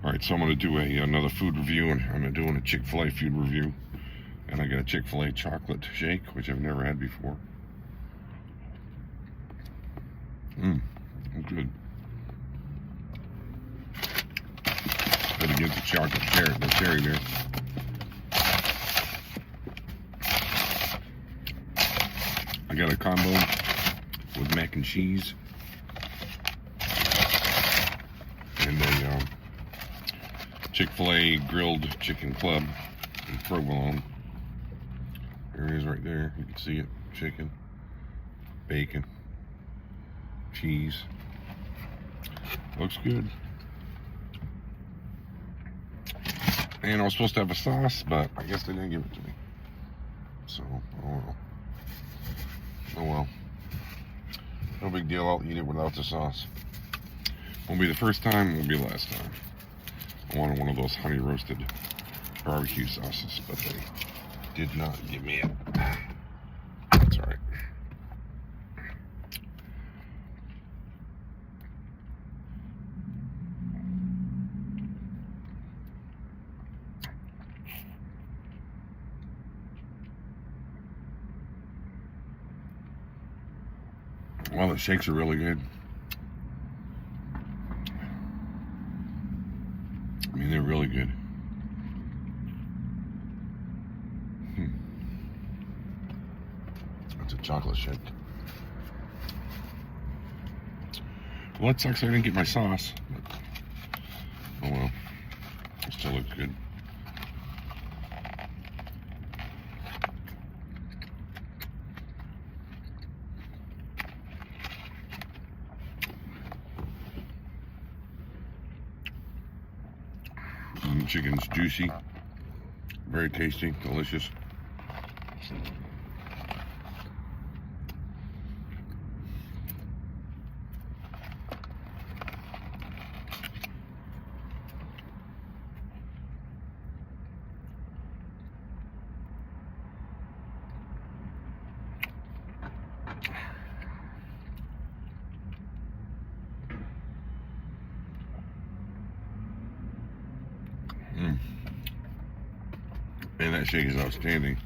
Alright, so I'm going to do another food review, and I'm doing a Chick-Fil-A food review. And I got a Chick-Fil-A chocolate shake, which I've never had before. Good. Gotta get the chocolate cherry there. I got a combo with mac and cheese and a Chick-fil-A grilled chicken club and provolone. There it is right there. You can see it. Chicken, bacon, cheese. Looks good. And I was supposed to have a sauce, but I guess they didn't give it to me. So, oh well. Oh well. No big deal. I'll eat it without the sauce. Won't be the first time, won't be the last time. I wanted one of those honey roasted barbecue sauces, but they did not give me it. That's alright. Well, the shakes are really good. I mean, they're really good. That's a chocolate shake. Well, it sucks I didn't get my sauce. But, oh well. It still looks good. The chicken's juicy, very tasty, delicious. And that shake is outstanding.